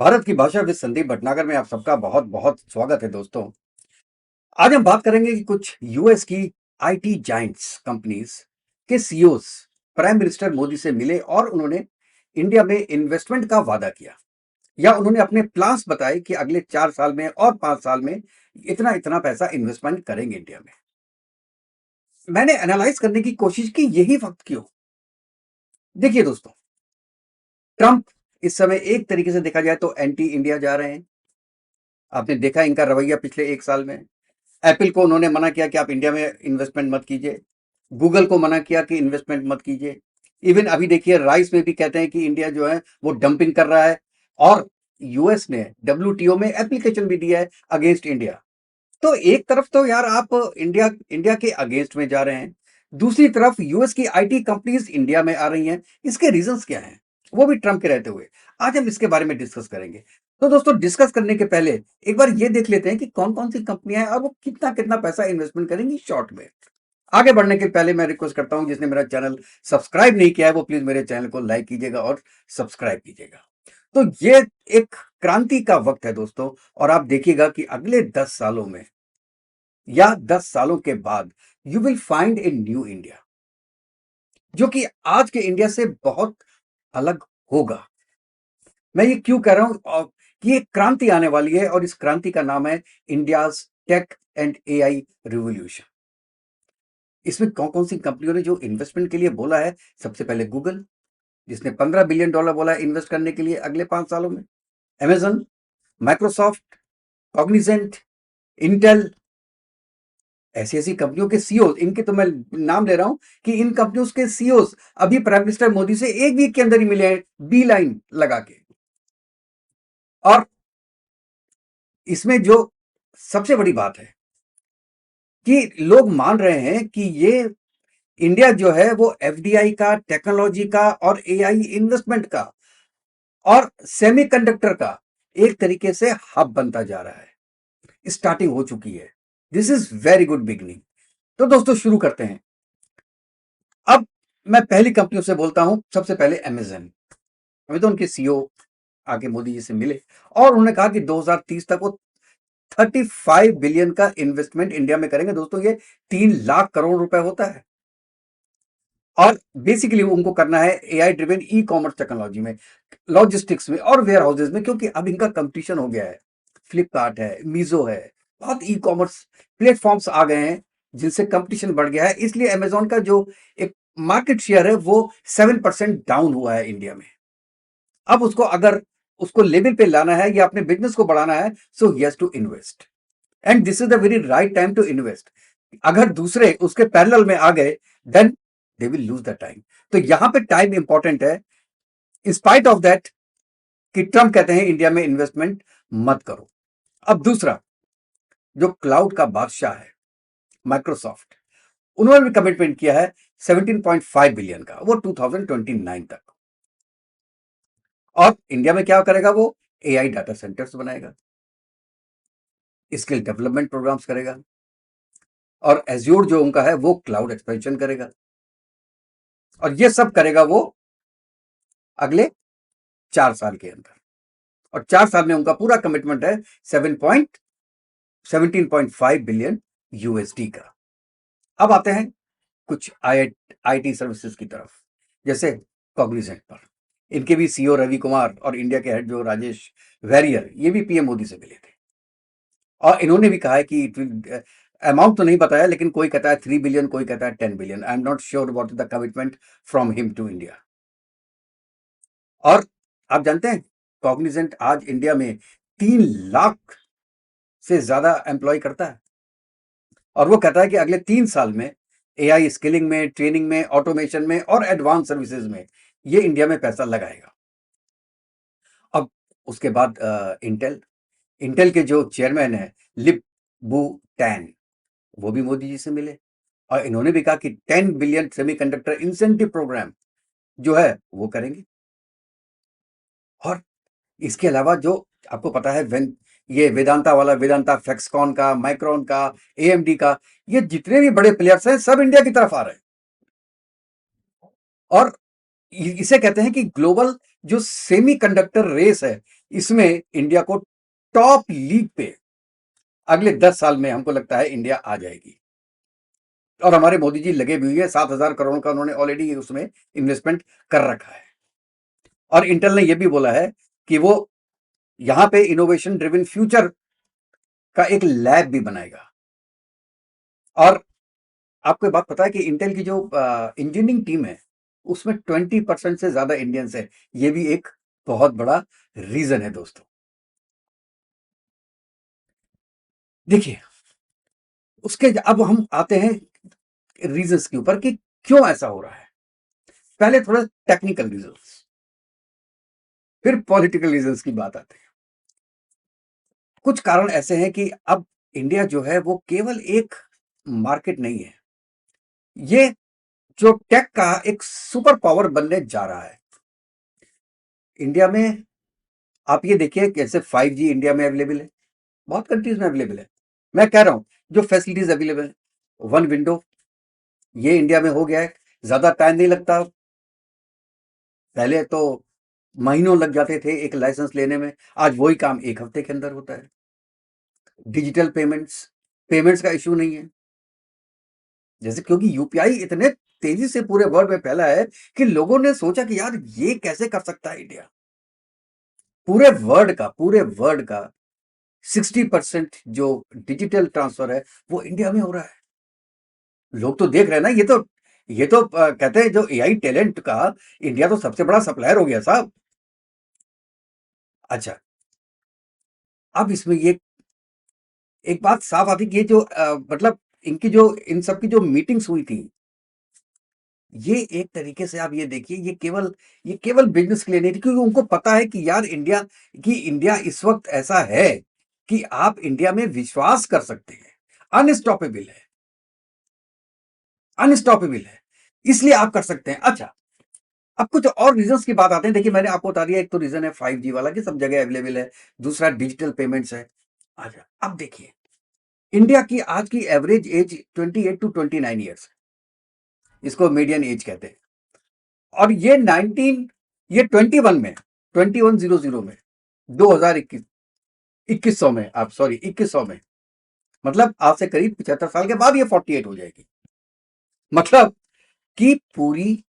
भारत की भाषा विद संदीप भटनागर में आप सबका बहुत बहुत स्वागत है दोस्तों। आज हम बात करेंगे कि कुछ यूएस की आईटी जायंट्स कंपनीज के सीईओज प्राइम मिनिस्टर मोदी से मिले और उन्होंने इंडिया में इन्वेस्टमेंट का वादा किया या उन्होंने अपने प्लान्स बताए कि अगले 4 साल में और 5 साल में इतना इतना पैसा इन्वेस्टमेंट करेंगे इंडिया में। मैंने एनालाइज करने की कोशिश की यही वक्त क्यों। देखिए दोस्तों, ट्रंप इस समय एक तरीके से देखा जाए तो एंटी इंडिया जा रहे हैं। आपने देखा इनका रवैया पिछले 1 साल में। एप्पल को उन्होंने मना किया कि आप इंडिया में इन्वेस्टमेंट मत कीजिए। गूगल को मना किया कि इन्वेस्टमेंट मत कीजिए। इवन अभी देखिए राइस में भी कहते हैं कि इंडिया जो है वो डंपिंग कर रहा है और यूएस ने डब्ल्यूटीओ में एप्लीकेशन भी दिया है अगेंस्ट इंडिया। तो एक तरफ तो यार आप इंडिया इंडिया के अगेंस्ट में जा रहे हैं, दूसरी तरफ यूएस की आईटी कंपनीज इंडिया में आ रही हैं। इसके रीजंस क्या हैं, वो भी ट्रंप के रहते हुए। आज हम इसके बारे में डिस्कस करेंगे। तो दोस्तों, डिस्कस करने के पहले एक बार ये देख लेते हैं कि कौन कौन सी कंपनियां हैं और वो कितना कितना पैसा इन्वेस्टमेंट करेंगी शॉर्ट में। आगे बढ़ने के पहले मैं रिक्वेस्ट करता हूं, जिसने मेरा चैनल सब्सक्राइब नहीं किया है वो प्लीज मेरे चैनल को लाइक कीजिएगा और सब्सक्राइब कीजिएगा। तो ये एक क्रांति का वक्त है दोस्तों, और आप देखिएगा कि अगले 10 सालों में या 10 सालों के बाद you will find a new India, जो कि आज के इंडिया से बहुत अलग होगा। मैं ये क्यों कह रहा हूं कि एक क्रांति आने वाली है और इस क्रांति का नाम है India's tech and AI revolution. इसमें कौन कौन सी कंपनियों ने जो इन्वेस्टमेंट के लिए बोला है? सबसे पहले गूगल, जिसने $15 बिलियन बोला है इन्वेस्ट करने के लिए अगले 5 सालों में। अमेजन, माइक्रोसॉफ्ट, कॉग्निजेंट, इंटेल, ऐसी ऐसी कंपनियों के सीईओ, इनके तो मैं नाम ले रहा हूं कि इन कंपनियों के सीईओ अभी प्राइम मिनिस्टर मोदी से एक वीक के अंदर ही मिले हैं, बी लाइन लगा के। और इसमें जो सबसे बड़ी बात है कि लोग मान रहे हैं कि ये इंडिया जो है वो एफडीआई का, टेक्नोलॉजी का और एआई इन्वेस्टमेंट का और सेमीकंडक्टर का एक तरीके से हब बनता जा रहा है। स्टार्टिंग हो चुकी है। This is very good beginning. तो दोस्तों, शुरू करते हैं। अब मैं पहली कंपनियों से बोलता हूं। सबसे पहले अमेजन। अभी तो उनके सीईओ आके मोदी जी से मिले और उन्होंने कहा कि 2030 तक वो 35 बिलियन का इन्वेस्टमेंट इंडिया में करेंगे। दोस्तों, ये 3 लाख करोड़ रुपए होता है। और बेसिकली उनको करना है AI driven e commerce technology में, लॉजिस्टिक्स में और वेयर हाउसेज में, क्योंकि अब इनका कंपटीशन हो गया है। फ्लिपकार्ट है, मीजो है, बहुत ई कॉमर्स प्लेटफॉर्म्स आ गए हैं जिनसे कंपटीशन बढ़ गया है। इसलिए अमेजोन का जो एक मार्केट शेयर है वो 7% डाउन हुआ है इंडिया में। अब उसको अगर उसको लेवल पे लाना है या अपने बिजनेस को बढ़ाना है, so he has to invest, and this is the very right time to invest. अगर दूसरे उसके पैरेलल में आ गए, then they will lose the time. तो यहां पे टाइम इंपॉर्टेंट है, इन स्पाइट ऑफ दैट कि ट्रंप कहते हैं इंडिया में इन्वेस्टमेंट मत करो। अब दूसरा, जो क्लाउड का बादशाह है माइक्रोसॉफ्ट, उन्होंने भी कमिटमेंट किया है 17.5 बिलियन का, वो 2029 तक। और इंडिया में क्या करेगा वो? एआई डाटा सेंटर्स बनाएगा, स्किल डेवलपमेंट प्रोग्राम्स करेगा, और एज्योर जो उनका है वो क्लाउड एक्सपेंशन करेगा। और ये सब करेगा वो अगले 4 साल के अंदर। और 4 साल में उनका पूरा कमिटमेंट है 17.5 बिलियन यूएसडी का। अब आते हैं कुछ आईटी सर्विसेज की तरफ, जैसे कॉग्निजेंट पर। इनके भी सीईओ रवि कुमार और इंडिया के हेड जो राजेश वैरियर, ये भी पीएम मोदी से मिले थे। और इन्होंने भी कहा है कि इट विल, अमाउंट तो नहीं बताया, लेकिन कोई कहता है 3 बिलियन, कोई कहता है 10 billion. I M not sure what is the commitment from him to India. और आप जानते हैं कॉग्निजेंट आज इंडिया में 3 लाख से ज्यादा एम्प्लॉय करता है, और वो कहता है कि अगले 3 साल में एआई स्किलिंग में, ट्रेनिंग में, ऑटोमेशन में और एडवांस सर्विसेज में ये इंडिया में पैसा लगाएगा। अब उसके बाद इंटेल, इंटेल के जो चेयरमैन है लिप बू टैन, वो भी मोदी जी से मिले और इन्होंने भी कहा कि 10 बिलियन सेमीकंडक्टर इंसेंटिव प्रोग्राम जो है वो करेंगे। और इसके अलावा जो आपको पता है, ये वेदांता वाला, वेदांता, फैक्सकॉन का, माइक्रोन का, एएमडी का, ये जितने भी बड़े प्लेयर्स हैं सब इंडिया की तरफ आ रहे हैं। और इसे कहते हैं कि ग्लोबल जो सेमीकंडक्टर रेस है, इसमें इंडिया को टॉप लीग पे अगले 10 साल में हमको लगता है इंडिया आ जाएगी। और हमारे मोदी जी लगे भी हुए हैं, 7,000 करोड़ का उन्होंने ऑलरेडी उसमें इन्वेस्टमेंट कर रखा है। और इंटेल ने यह भी बोला है कि वो यहां पे इनोवेशन ड्रिवन फ्यूचर का एक लैब भी बनाएगा। और आपको ये बात पता है कि इंटेल की जो इंजीनियरिंग टीम है, उसमें 20% से ज्यादा इंडियंस है। ये भी एक बहुत बड़ा रीजन है दोस्तों। देखिए, उसके अब हम आते हैं रीजंस के ऊपर कि क्यों ऐसा हो रहा है। पहले थोड़ा टेक्निकल रीजंस, फिर पॉलिटिकल रीजंस की बात आती है। कुछ कारण ऐसे हैं कि अब इंडिया जो है वो केवल एक मार्केट नहीं है, ये जो टेक का एक सुपर पावर बनने जा रहा है। इंडिया में आप ये देखिए कैसे 5G इंडिया में अवेलेबल है, बहुत कंट्रीज में अवेलेबल है। मैं कह रहा हूं जो फैसिलिटीज अवेलेबल है, वन विंडो, ये इंडिया में हो गया है। ज्यादा टाइम नहीं लगता। पहले तो महीनों लग जाते थे एक लाइसेंस लेने में, आज वही काम एक हफ्ते के अंदर होता है। डिजिटल पेमेंट्स, पेमेंट्स का इश्यू नहीं है। जैसे क्योंकि यूपीआई इतने तेजी से पूरे वर्ल्ड में फैला है कि लोगों ने सोचा कि यार ये कैसे कर सकता है इंडिया। पूरे वर्ल्ड का 60% जो डिजिटल ट्रांसफर है वो इंडिया में हो रहा है। लोग तो देख रहे हैं ना। ये तो कहते हैं जो एआई टैलेंट का इंडिया तो सबसे बड़ा सप्लायर हो गया साहब। अच्छा, अब इसमें ये एक बात साफ आती कि ये जो मतलब इनकी जो इन सब की जो मीटिंग्स हुई थी, ये एक तरीके से आप ये देखिए ये केवल बिजनेस के लिए नहीं थी, क्योंकि उनको पता है कि यार इंडिया इस वक्त ऐसा है कि आप इंडिया में विश्वास कर सकते हैं। अनस्टॉपेबल है, अनस्टॉपेबल है, इसलिए आप कर सकते हैं। अच्छा, अब कुछ और रीजंस की बात आते हैं। देखिए, मैंने आपको बता दिया, एक तो रीजन है 5G वाला कि सब जगह अवेलेबल है, दूसरा डिजिटल पेमेंट्स है। अच्छा, अब देखिए, इंडिया की आज की एवरेज एज 28 टू 29 ईयर्स, इसको मीडियन एज कहते हैं। और ये 21 में, 2100 में, 2021, 2100 में, आप सॉरी 2100 में, मतलब आज से करीब 75 साल के बाद ये 48 हो जाएगी। मतलब कि पूरी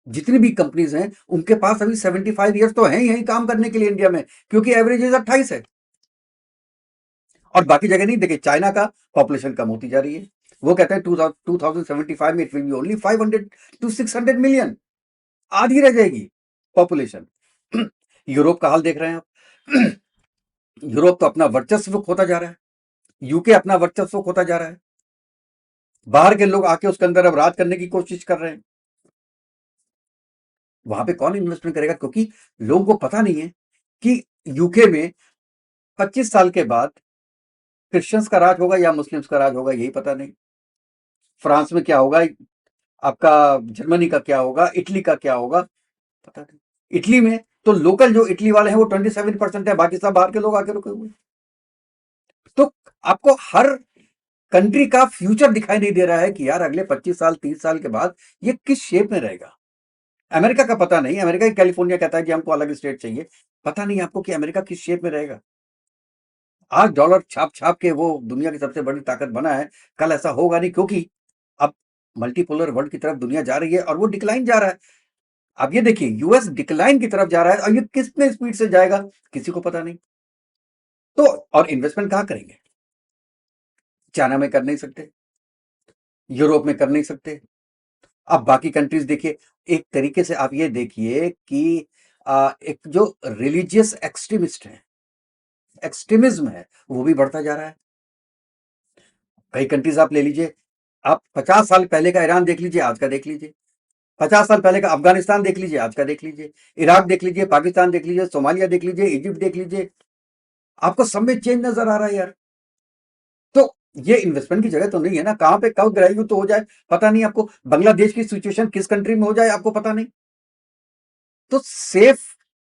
जितनी भी कंपनीज हैं उनके पास अभी 75 ईयर्स तो हैं ही हैं काम करने के लिए इंडिया में, क्योंकि एवरेज एज 28 है। और बाकी जगह नहीं। देखिए, चाइना का पॉपुलेशन कम होती जा रही है, वो कहते हैं 2075 में it will be only 500 to 600 million, आधी रह जाएगी पॉपुलेशन। यूरोप का हाल देख रहे हैं आप। यूरोप तो अपना वर्चस्व खोता जा रहा है, यूके अपना वर्चस्व खोता जा रहा है, बाहर के लोग आके उसके अंदर अब राज करने की कोशिश कर रहे हैं। वहां पे कौन इन्वेस्टमेंट करेगा, क्योंकि लोगों को पता नहीं है कि यूके में 25 साल के बाद क्रिश्चियंस का राज होगा या मुस्लिम्स का राज होगा, यही पता नहीं। फ्रांस में क्या होगा, आपका जर्मनी का क्या होगा, इटली का क्या होगा, पता नहीं। इटली में तो लोकल जो इटली वाले हैं वो 27% है, बाकी सब बाहर के लोग आके रुके हुए। तो आपको हर कंट्री का फ्यूचर दिखाई नहीं दे रहा है कि यार अगले 25 साल 30 साल के बाद ये किस शेप में रहेगा। अमेरिका का पता नहीं, अमेरिका की कैलिफोर्निया कहता है कि हमको अलग स्टेट चाहिए, पता नहीं आपको कि अमेरिका किस शेप में रहेगा। आज डॉलर छाप छाप के वो दुनिया की सबसे बड़ी ताकत बना है, कल ऐसा होगा नहीं, क्योंकि अब मल्टीपोलर वर्ल्ड की तरफ दुनिया जा रही है और वो डिक्लाइन जा रहा है। अब ये देखिए, यूएस डिक्लाइन की तरफ जा रहा है और ये कितने स्पीड से जाएगा किसी को पता नहीं। तो और इन्वेस्टमेंट कहां करेंगे? चाइना में कर नहीं सकते, यूरोप में कर नहीं सकते। अब बाकी कंट्रीज देखिए, एक तरीके से आप ये देखिए कि एक जो रिलीजियस एक्सट्रीमिस्ट है, एक्सट्रीमिज्म है, वो भी बढ़ता जा रहा है। कई कंट्रीज आप ले लीजिए, आप 50 साल पहले का ईरान देख लीजिए, आज का देख लीजिए। 50 साल पहले का अफगानिस्तान देख लीजिए, आज का देख लीजिए। इराक देख लीजिए, पाकिस्तान देख लीजिए, सोमालिया देख लीजिए, इजिप्ट देख लीजिए। आपको सब में चेंज नजर आ रहा है यार। तो ये इन्वेस्टमेंट की जगह तो नहीं है ना, कहां पे कब ग्राह्य तो हो जाए पता नहीं आपको। बांग्लादेश की सिचुएशन किस कंट्री में हो जाए आपको पता नहीं। तो सेफ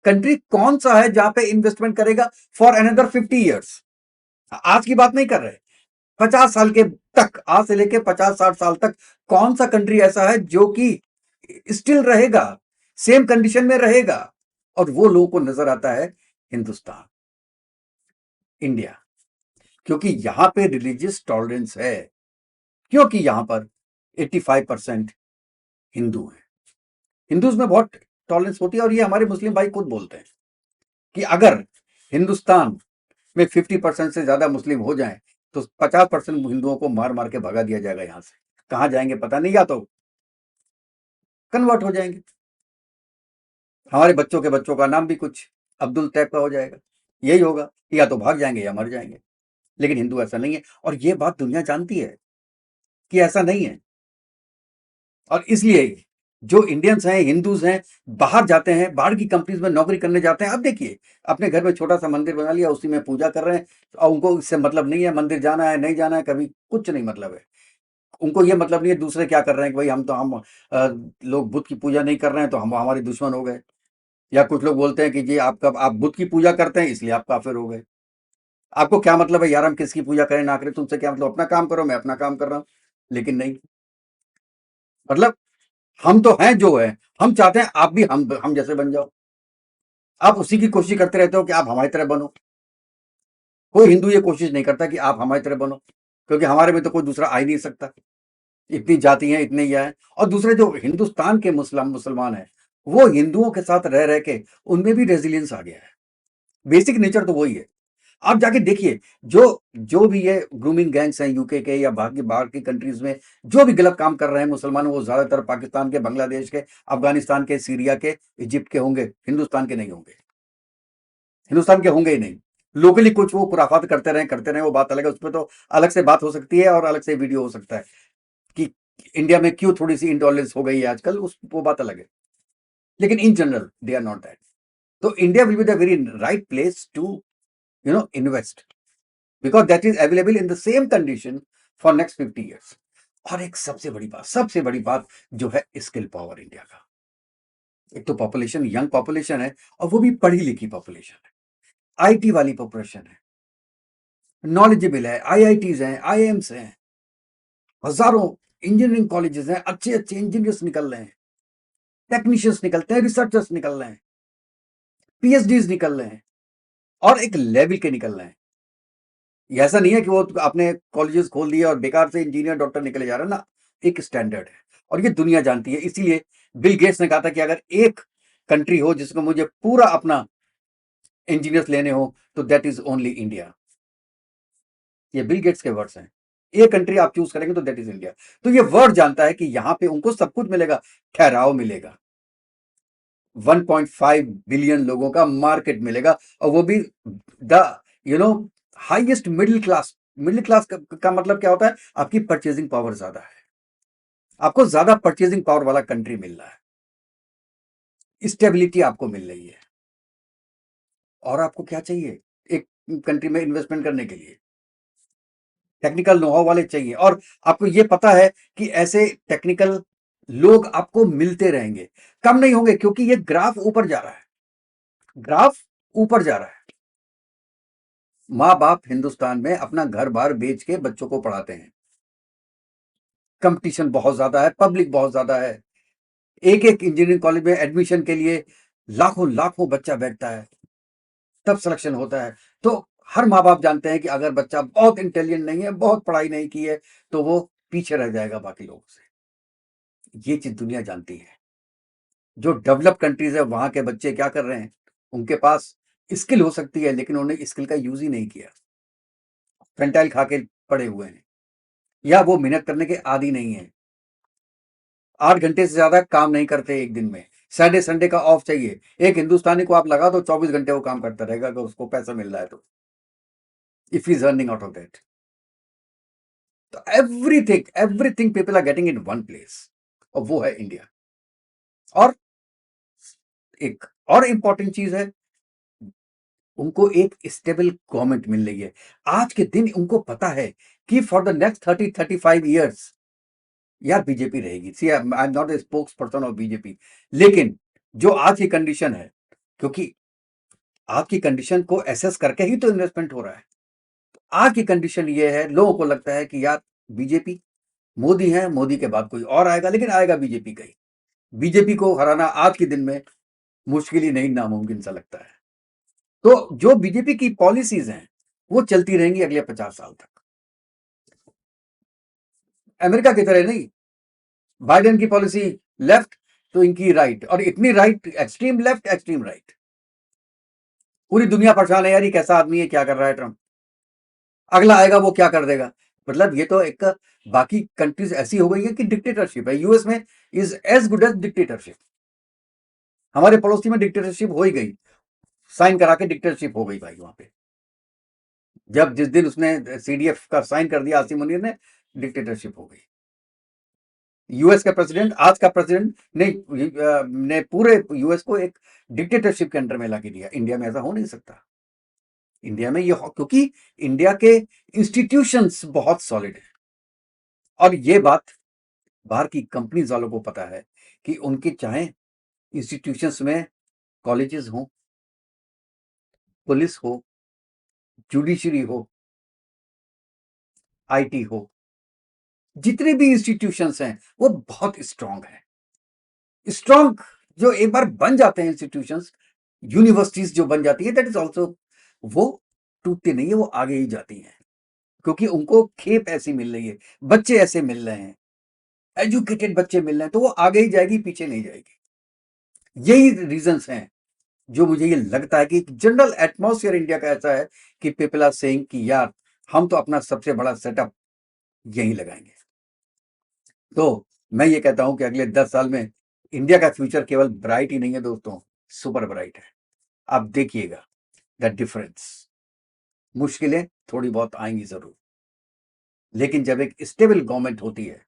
कंट्री कौन सा है जहां पे इन्वेस्टमेंट करेगा फॉर अनदर 50 ईयर्स? आज की बात नहीं कर रहे, 50 साल के तक, आज से लेके 50-60 साल तक कौन सा कंट्री ऐसा है जो कि स्टिल रहेगा, सेम कंडीशन में रहेगा, और वो लोगों को नजर आता है हिंदुस्तान, इंडिया, क्योंकि यहां पे रिलीजियस टॉलरेंस है, क्योंकि यहां पर 85% हिंदू हैं। हिंदूज में बहुत टॉलरेंस होती है, और ये हमारे मुस्लिम भाई खुद बोलते हैं कि अगर हिंदुस्तान में 50% से ज्यादा मुस्लिम हो जाएं तो 50% हिंदुओं को मार मार के भगा दिया जाएगा यहां से। कहां जाएंगे पता नहीं, या तो कन्वर्ट हो जाएंगे, हमारे बच्चों के बच्चों का नाम भी कुछ अब्दुल टाइप का हो जाएगा, यही होगा, या तो भाग जाएंगे या मर जाएंगे। लेकिन हिंदू ऐसा नहीं है, और ये बात दुनिया जानती है कि ऐसा नहीं है। और इसलिए जो इंडियंस हैं, हिंदूज हैं, बाहर जाते हैं, बाहर की कंपनीज में नौकरी करने जाते हैं। अब देखिए, अपने घर में छोटा सा मंदिर बना लिया, उसी में पूजा कर रहे हैं, और उनको इससे मतलब नहीं है मंदिर जाना है नहीं जाना है, कभी कुछ नहीं मतलब है। उनको ये मतलब नहीं है दूसरे क्या कर रहे हैं कि भाई लोग बुद्ध की पूजा नहीं कर रहे हैं तो हम हमारे दुश्मन हो गए। या कुछ लोग बोलते हैं कि जी आप बुद्ध की पूजा करते हैं इसलिए आप काफिर हो गए। आपको क्या मतलब है यार, हम किसकी पूजा करें ना करें, तुमसे क्या मतलब, अपना काम करो, मैं अपना काम कर रहा हूं। लेकिन नहीं, मतलब हम तो हैं जो है, हम चाहते हैं आप भी हम जैसे बन जाओ। आप उसी की कोशिश करते रहते हो कि आप हमारी तरह बनो। कोई हिंदू ये कोशिश नहीं करता कि आप हमारी तरह बनो, क्योंकि हमारे में तो कोई दूसरा आ ही नहीं सकता। इतनी जाति हैं, इतने ही हैं। और दूसरे जो हिंदुस्तान के मुसलमान हैं, वो हिंदुओं के साथ रह रह के उनमें भी रेजिलियंस आ गया है। बेसिक नेचर तो वही है। आप जाके देखिए, जो जो भी ये ग्रूमिंग गैंग्स हैं यूके के या बाहर की कंट्रीज में, जो भी गलत काम कर रहे हैं मुसलमान, वो ज्यादातर पाकिस्तान के, बांग्लादेश के, अफगानिस्तान के, सीरिया के, इजिप्ट के होंगे, हिंदुस्तान के नहीं होंगे। हिंदुस्तान के होंगे ही नहीं। लोकली कुछ वो खुराफात करते रहे, वो बात अलग है, उस पर तो अलग से बात हो सकती है और अलग से वीडियो हो सकता है कि इंडिया में क्यों थोड़ी सी इंटॉलरेंस हो गई है आजकल, उस वो बात अलग है। लेकिन in general they are not that. तो India will be the very right place to invest, because that is available in the same condition for next 50 years। और एक सबसे बड़ी बात जो है स्किल पावर इंडिया का। एक तो पॉपुलेशन, यंग पॉपुलेशन है, और वो भी पढ़ी लिखी पॉपुलेशन है, आईटी वाली पॉपुलेशन है, नॉलेजेबल है, आईआईटीज हैं, आईएम्स हैं, हजारों इंजीनियरिंग कॉलेजेस हैं, अच्छे अच्छे इंजीनियर्स निकल रहे हैं, टेक्नीशियंस निकलते हैं, रिसर्चर्स निकल रहे हैं, पीएचडीज निकल रहे हैं, और एक लेवल के निकल रहे हैं। ये ऐसा नहीं है कि वो आपने कॉलेजेस खोल दिए और बेकार से इंजीनियर डॉक्टर निकले जा रहे हैं ना। एक स्टैंडर्ड है, और ये दुनिया जानती है। इसीलिए बिल गेट्स ने कहा था कि अगर एक कंट्री हो जिसको मुझे पूरा अपना इंजीनियर्स लेने हो तो दैट इज ओनली इंडिया। ये बिल गेट्स के वर्ड्स हैं। एक कंट्री आप चूज करेंगे तो दैट इज इंडिया। तो ये वर्ड जानता है कि यहां पे उनको सब कुछ मिलेगा, ठहराव मिलेगा, 1.5 बिलियन लोगों का मार्केट मिलेगा, और वो भी the you know highest middle class. Middle class का मतलब क्या होता है, आपकी परचेजिंग पावर ज्यादा है, आपको ज्यादा परचेजिंग पावर वाला कंट्री मिल रहा है, स्टेबिलिटी आपको मिल रही है। और आपको क्या चाहिए एक कंट्री में इन्वेस्टमेंट करने के लिए? टेक्निकल नोहाउ वाले चाहिए, और आपको ये पता है कि ऐसे टेक्निकल लोग आपको मिलते रहेंगे, कम नहीं होंगे, क्योंकि ये ग्राफ ऊपर जा रहा है, ग्राफ ऊपर जा रहा है। माँ बाप हिंदुस्तान में अपना घर बार बेच के बच्चों को पढ़ाते हैं, कंपटीशन बहुत ज्यादा है, पब्लिक बहुत ज्यादा है। एक एक इंजीनियरिंग कॉलेज में एडमिशन के लिए लाखों लाखों बच्चा बैठता है, तब सिलेक्शन होता है। तो हर माँ बाप जानते हैं कि अगर बच्चा बहुत इंटेलिजेंट नहीं है, बहुत पढ़ाई नहीं की है, तो वो पीछे रह जाएगा बाकी लोगों से। ये चीज दुनिया जानती है। जो डेवलप कंट्रीज है वहां के बच्चे क्या कर रहे हैं, उनके पास स्किल हो सकती है, लेकिन उन्होंने स्किल का यूज ही नहीं किया, फेंटाइल खा के पड़े हुए हैं, या वो मेहनत करने के आदी नहीं है, 8 घंटे से ज्यादा काम नहीं करते एक दिन में, सैटरडे संडे का ऑफ चाहिए। एक हिंदुस्तानी को आप लगा दो 24 घंटे वो काम करता रहेगा अगर उसको पैसा मिल रहा है तो, if is earning out of that. तो everything everything people are getting in one place, और वो है इंडिया। और एक और इंपॉर्टेंट चीज है, उनको एक स्टेबल गवर्नमेंट मिल रही है। आज के दिन उनको पता है कि फॉर द नेक्स्ट 30-35 years यार बीजेपी रहेगी। See I am not a spokesperson of BJP, लेकिन जो आज की कंडीशन है, क्योंकि आज की कंडीशन को एसेस करके ही तो इन्वेस्टमेंट हो रहा है। आज की कंडीशन ये है, लोगों को लगता है कि यार बीजेपी, मोदी है, मोदी के बाद कोई और आएगा, लेकिन आएगा बीजेपी का ही। बीजेपी को हराना आज के दिन में मुश्किल ही नहीं, नामुमकिन सा लगता है। तो जो बीजेपी की पॉलिसीज हैं वो चलती रहेंगी अगले 50 साल तक। अमेरिका की तरह नहीं, बाइडेन की पॉलिसी लेफ्ट तो इनकी राइट, और इतनी right, extreme left extreme right. पूरी दुनिया परेशान है यार, ये कैसा आदमी है, क्या कर रहा है ट्रंप, अगला आएगा वो क्या कर देगा। मतलब ये तो एक, बाकी कंट्रीज ऐसी हो गई है कि डिक्टेटरशिप है। यूएस में is as good as dictatorship. हमारे पड़ोसी में डिक्टेटरशिप हो ही गई, साइन करा के डिक्टेटरशिप हो गई भाई वहां पे। जब जिस दिन उसने सीडीएफ का साइन कर दिया आसिम मुनीर ने, डिक्टेटरशिप हो गई। यूएस का प्रेसिडेंट, आज का प्रेसिडेंट ने पूरे यूएस को एक डिक्टेटरशिप के अंडर में ला के दिया। इंडिया में ऐसा हो नहीं सकता। इंडिया में ये क्योंकि इंडिया के इंस्टीट्यूशंस बहुत सॉलिड है, और ये बात बाहर की कंपनीज वालों को पता है कि उनके चाहे इंस्टीट्यूशंस में कॉलेजेस हो, पुलिस हो, जुडिशरी हो, आईटी हो, जितने भी इंस्टीट्यूशंस हैं वो बहुत स्ट्रांग है। स्ट्रांग जो एक बार बन जाते हैं इंस्टीट्यूशंस, यूनिवर्सिटीज जो बन जाती है, दैट इज ऑल्सो, वो टूटती नहीं है, वो आगे ही जाती हैं, क्योंकि उनको खेप ऐसी मिल रही है, बच्चे ऐसे मिल रहे हैं, एजुकेटेड बच्चे मिल रहे हैं, तो वो आगे ही जाएगी, पीछे नहीं जाएगी। यही रीजंस हैं जो मुझे ये लगता है कि जनरल एटमॉस्फेयर इंडिया का ऐसा है कि पीपल आर सेइंग कि यार हम तो अपना सबसे बड़ा सेटअप यहीं लगाएंगे। तो मैं ये कहता हूं कि अगले 10 साल में इंडिया का फ्यूचर केवल ब्राइट ही नहीं है दोस्तों, सुपर ब्राइट है। आप देखिएगा द डिफरेंस। मुश्किलें थोड़ी बहुत आएंगी जरूर, लेकिन जब एक स्टेबल गवर्नमेंट होती है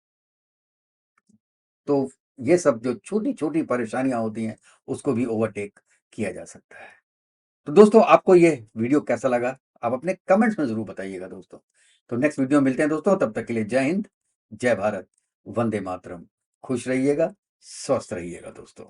तो ये सब जो छोटी छोटी परेशानियां होती हैं उसको भी ओवरटेक किया जा सकता है। तो दोस्तों, आपको ये वीडियो कैसा लगा, आप अपने कमेंट्स में जरूर बताइएगा दोस्तों। तो नेक्स्ट वीडियो में मिलते हैं दोस्तों, तब तक के लिए जय हिंद, जय भारत, वंदे मातरम। खुश रहिएगा, स्वस्थ रहिएगा दोस्तों।